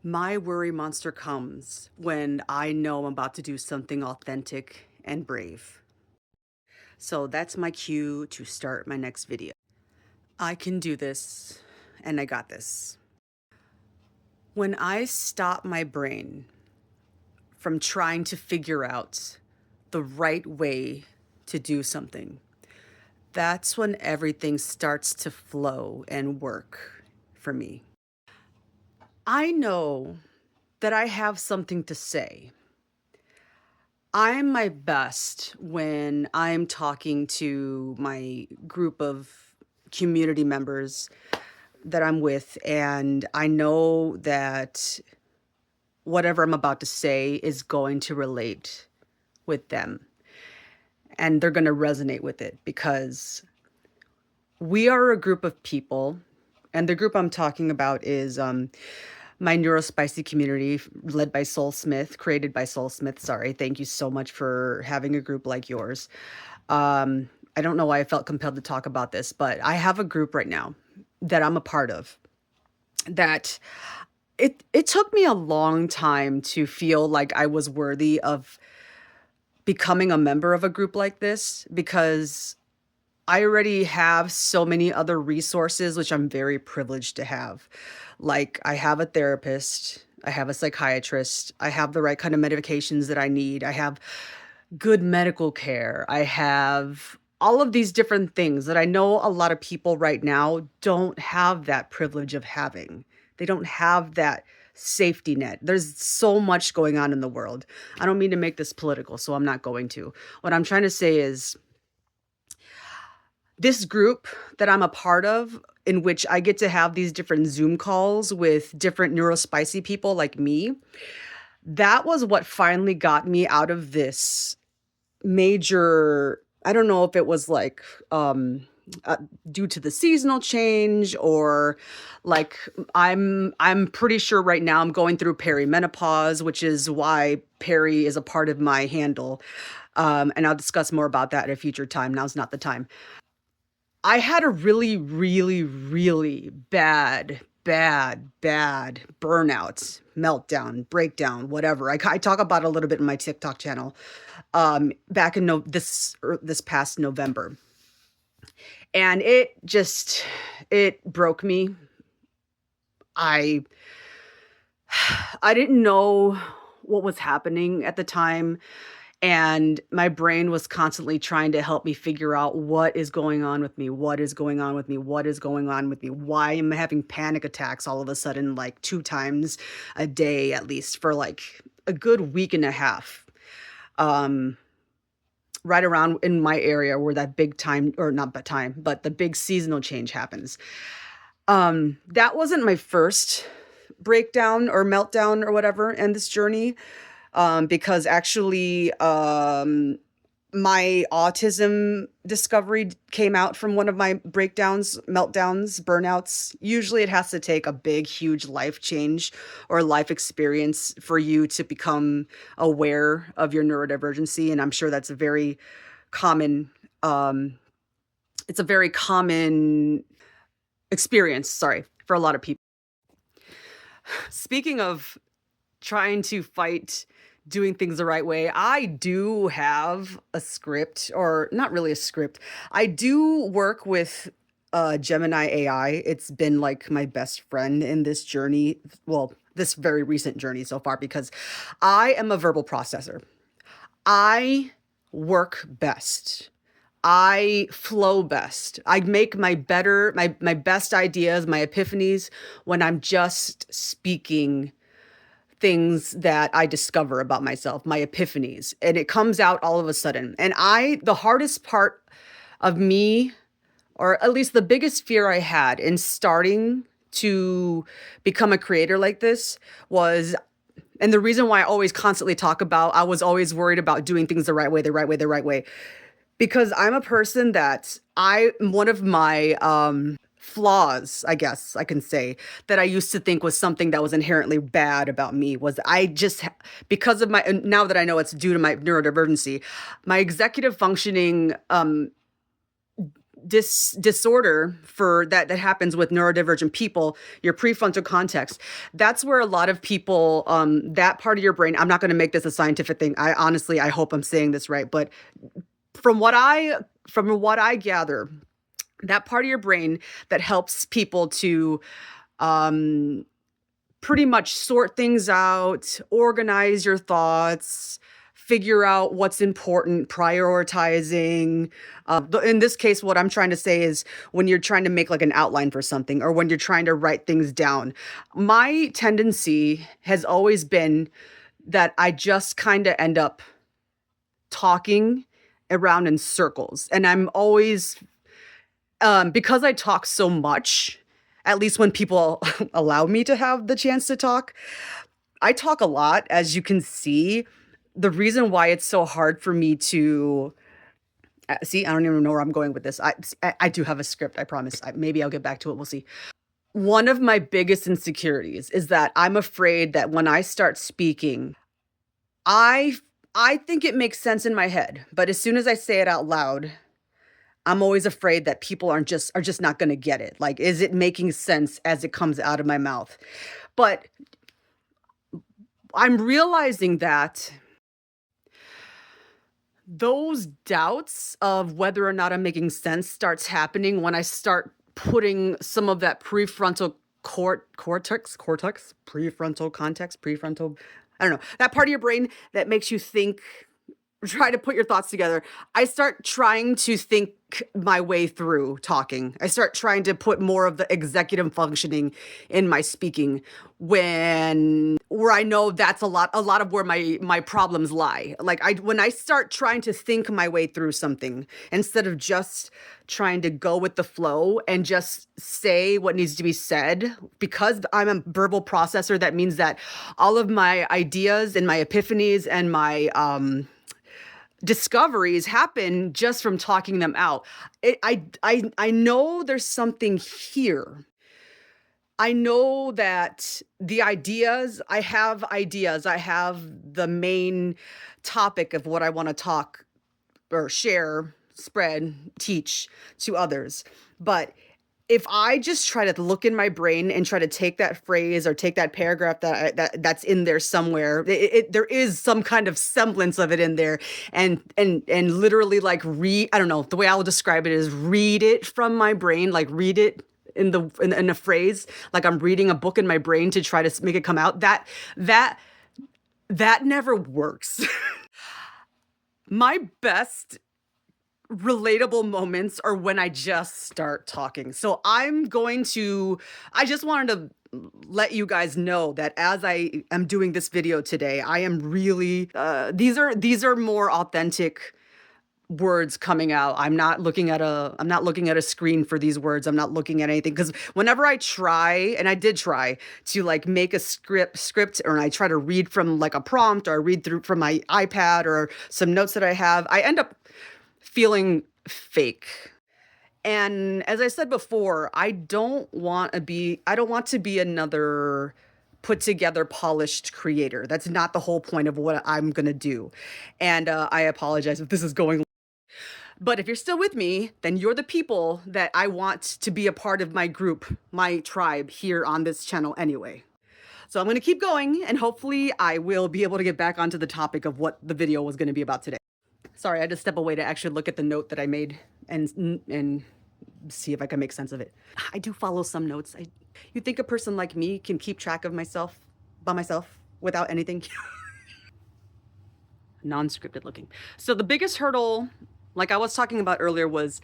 My worry monster comes when I know I'm about to do something authentic and brave. So that's my cue to start my next video. I can do this, and I got this. When I stop my brain from trying to figure out the right way to do something, that's when everything starts to flow and work for me. I know that I have something to say. I'm my best when I'm talking to my group of community members that I'm with, and I know that whatever I'm about to say is going to relate with them and they're going to resonate with it because we are a group of people. And the group I'm talking about is my neurospicy community led by Soul Smith, created by Soul Smith. Sorry. Thank you so much for having a group like yours. I don't know why I felt compelled to talk about this, but I have a group right now that I'm a part of that it took me a long time to feel like I was worthy of becoming a member of a group like this because I already have so many other resources, which I'm very privileged to have. Like, I have a therapist, I have a psychiatrist, I have the right kind of medications that I need, I have good medical care, I have all of these different things that I know a lot of people right now don't have that privilege of having. They don't have that safety net. There's so much going on in the world. I don't mean to make this political, so I'm not going to. What I'm trying to say is this group that I'm a part of, in which I get to have these different Zoom calls with different neurospicy people like me, that was what finally got me out of this major. I don't know if it was like uh, due to the seasonal change or like I'm pretty sure right now I'm going through perimenopause, which is why Peri is a part of my handle. And I'll discuss more about that at a future time. Now's not the time. I had a really, really, really bad burnout, meltdown, breakdown, whatever. I talk about it a little bit in my TikTok channel. Back in this past November, and it broke me. I I didn't know what was happening at the time. And my brain was constantly trying to help me figure out what is going on with me, what is going on with me, what is going on with me, why am I having panic attacks all of a sudden, like 2 times a day, at least for like a good week and a half. Um, right around in my area where that big time, or not the time, but the big seasonal change happens. That wasn't my first breakdown or meltdown or whatever in this journey, because actually, my autism discovery came out from one of my breakdowns, meltdowns, burnouts. Usually it has to take a big, huge life change or life experience for you to become aware of your neurodivergency. And I'm sure that's a very common, it's a very common experience, sorry, for a lot of people. Speaking of trying to fight doing things the right way, I do have a script, or not really a script. I do work with Gemini AI. It's been like my best friend in this journey. Well, this very recent journey so far, because I am a verbal processor. I work best. I flow best. I make my best ideas, my epiphanies when I'm just speaking things that I discover about myself, my epiphanies, and it comes out all of a sudden. And the hardest part of me, or at least the biggest fear I had in starting to become a creator like this was, and the reason why I always constantly talk about, I was always worried about doing things the right way, the right way, the right way. Because I'm a person that one of my flaws, I guess I can say, that I used to think was something that was inherently bad about me was because of now that I know it's due to my neurodivergency, my executive functioning disorder for that happens with neurodivergent people, your prefrontal cortex, that's where a lot of people, that part of your brain, I'm not going to make this a scientific thing. I hope I'm saying this right, but from what I gather, that part of your brain that helps people to pretty much sort things out, organize your thoughts, figure out what's important, prioritizing. In this case, what I'm trying to say is when you're trying to make like an outline for something or when you're trying to write things down, my tendency has always been that I just kind of end up talking around in circles. And I'm always, because I talk so much, at least when people allow me to have the chance to talk, I talk a lot, as you can see. The reason why it's so hard for me to see, I don't even know where I'm going with this. I do have a script, I promise. Maybe I'll get back to it. We'll see. One of my biggest insecurities is that I'm afraid that when I start speaking, I I think it makes sense in my head, but as soon as I say it out loud, I'm always afraid that people are just not going to get it. Like, is it making sense as it comes out of my mouth? But I'm realizing that those doubts of whether or not I'm making sense starts happening when I start putting some of that prefrontal prefrontal context, prefrontal, I don't know, that part of your brain that makes you think, try to put your thoughts together. I start trying to think my way through talking. I start trying to put more of the executive functioning in my speaking where I know that's a lot of where my problems lie. Like when I start trying to think my way through something instead of just trying to go with the flow and just say what needs to be said, because I'm a verbal processor, that means that all of my ideas and my epiphanies and my discoveries happen just from talking them out. I know there's something here. I know that I have ideas. I have the main topic of what I want to talk or share, spread, teach to others. But if I just try to look in my brain and try to take that phrase or take that paragraph that's in there somewhere, there is some kind of semblance of it in there, and literally like read. I don't know, the way I will describe it is read it from my brain, like read it in a phrase, like I'm reading a book in my brain to try to make it come out. That never works. My best relatable moments are when I just start talking. So I just wanted to let you guys know that as I am doing this video today, I am really, these are more authentic words coming out. I'm not looking at a screen for these words. I'm not looking at anything, because whenever I try, and I did try to like make a script, or I try to read from like a prompt, or I read through from my iPad or some notes that I have, I end up feeling fake. And as I said before, I don't want to be another put together, polished creator. That's not the whole point of what I'm going to do. And I apologize if this is going. But if you're still with me, then you're the people that I want to be a part of my group, my tribe here on this channel anyway. So I'm going to keep going, and hopefully I will be able to get back onto the topic of what the video was going to be about today. Sorry, I had to step away to actually look at the note that I made and see if I can make sense of it. I do follow some notes. You think a person like me can keep track of myself by myself without anything? Non-scripted looking. So the biggest hurdle, like I was talking about earlier, was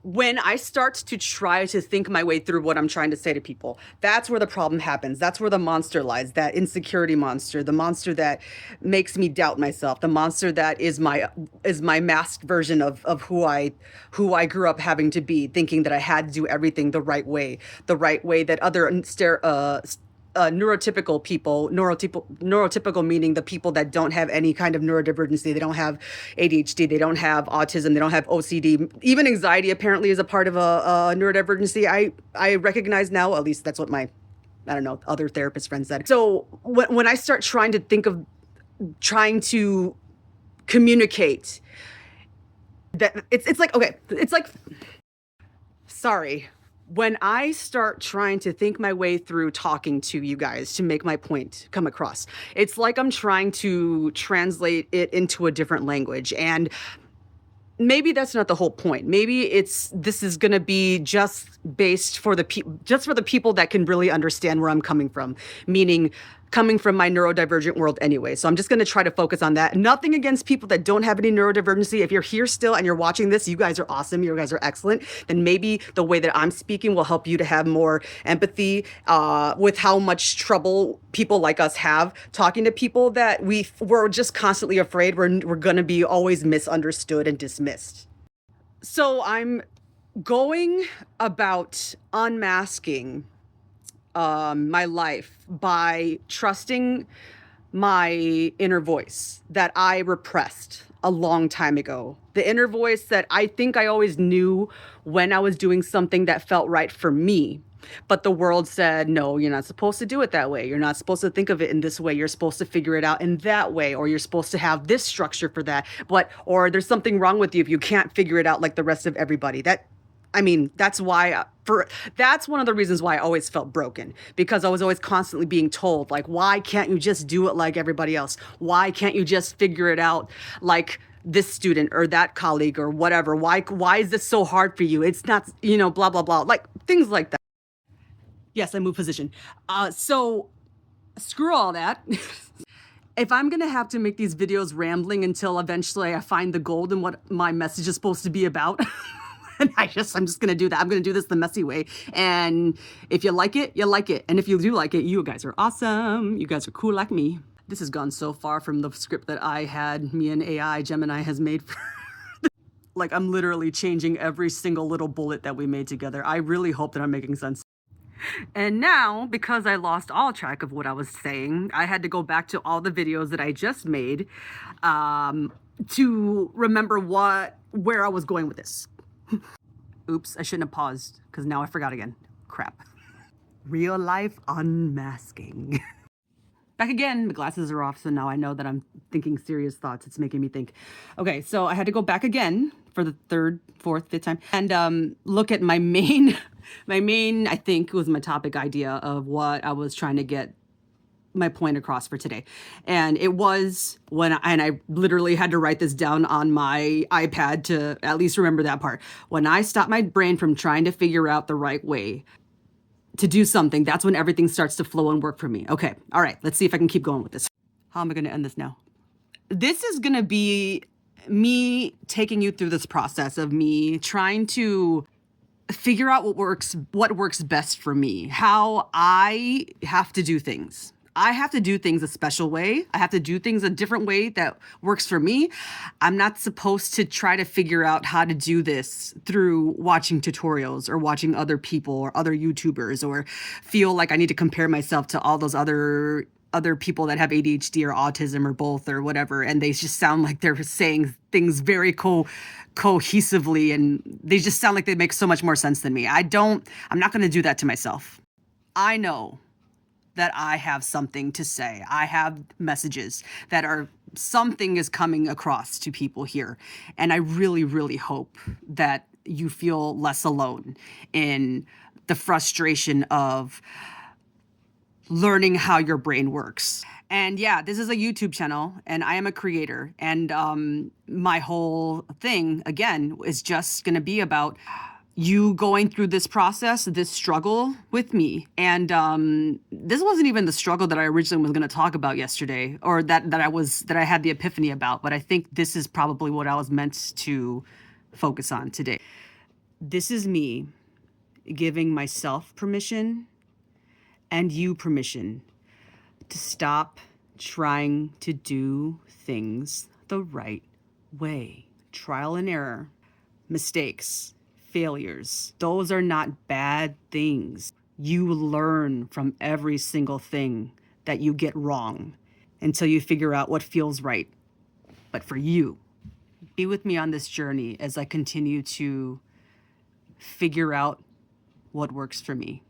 when I start to try to think my way through what I'm trying to say to people. That's where the problem happens. That's where the monster lies, that insecurity monster, the monster that makes me doubt myself, the monster that is my masked version of who I grew up having to be, thinking that I had to do everything the right way that other neurotypical people, neurotypical meaning the people that don't have any kind of neurodivergency, they don't have ADHD, they don't have autism, they don't have OCD, even anxiety apparently is a part of a neurodivergency. I recognize now, at least that's what my, I don't know, other therapist friends said. So when I start trying to communicate, that it's like, okay, it's like Sorry. When I start trying to think my way through talking to you guys to make my point come across, it's like I'm trying to translate it into a different language. And maybe that's not the whole point. Maybe this is going to be just based for the people that can really understand where I'm coming from, meaning coming from my neurodivergent world anyway. So I'm just going to try to focus on that. Nothing against people that don't have any neurodivergency. If you're here still and you're watching this, you guys are awesome. You guys are excellent. Then maybe the way that I'm speaking will help you to have more empathy with how much trouble people like us have talking to people that we're just constantly afraid we're going to be always misunderstood and dismissed. So I'm going about unmasking my life by trusting my inner voice that I repressed a long time ago. The inner voice that I think I always knew when I was doing something that felt right for me. But the world said, no, you're not supposed to do it that way. You're not supposed to think of it in this way. You're supposed to figure it out in that way, or you're supposed to have this structure for that. Or there's something wrong with you if you can't figure it out like the rest of everybody. That's one of the reasons why I always felt broken, because I was always constantly being told, like, why can't you just do it like everybody else? Why can't you just figure it out like this student or that colleague or whatever? Why is this so hard for you? It's not, blah, blah, blah, like things like that. Yes, I moved position. So screw all that. If I'm gonna have to make these videos rambling until eventually I find the gold in what my message is supposed to be about, and I'm just gonna do that. I'm gonna do this the messy way. And if you like it, you like it. And if you do like it, you guys are awesome. You guys are cool like me. This has gone so far from the script that me and AI Gemini has made for like, I'm literally changing every single little bullet that we made together. I really hope that I'm making sense. And now, because I lost all track of what I was saying, I had to go back to all the videos that I just made to remember where I was going with this. Oops, I shouldn't have paused, because now I forgot again. Crap. Real life unmasking. Back again, the glasses are off, so now I know that I'm thinking serious thoughts. It's making me think. Okay, so I had to go back again for the third, fourth, fifth time and look at my main, I think was my topic idea of what I was trying to get my point across for today. And it was I literally had to write this down on my iPad to at least remember that part. When I stop my brain from trying to figure out the right way to do something, that's when everything starts to flow and work for me. Okay, all right, let's see if I can keep going with this. How am I gonna end this now? This is gonna be me taking you through this process of me trying to figure out what works best for me, how I have to do things. I have to do things a special way. I have to do things a different way that works for me. I'm not supposed to try to figure out how to do this through watching tutorials or watching other people or other YouTubers, or feel like I need to compare myself to all those other people that have ADHD or autism or both or whatever, and they just sound like they're saying things very cohesively, and they just sound like they make so much more sense than me. I'm not going to do that to myself. I know that I have something to say. I have messages that something is coming across to people here. And I really, really hope that you feel less alone in the frustration of learning how your brain works. And yeah, this is a YouTube channel and I am a creator. And my whole thing, again, is just going to be about you going through this process, this struggle with me. And this wasn't even the struggle that I originally was going to talk about yesterday, or that I had the epiphany about. But I think this is probably what I was meant to focus on today. This is me giving myself permission and you permission to stop trying to do things the right way. Trial and error, mistakes, failures, those are not bad things. You learn from every single thing that you get wrong until you figure out what feels right. But for you, be with me on this journey as I continue to figure out what works for me.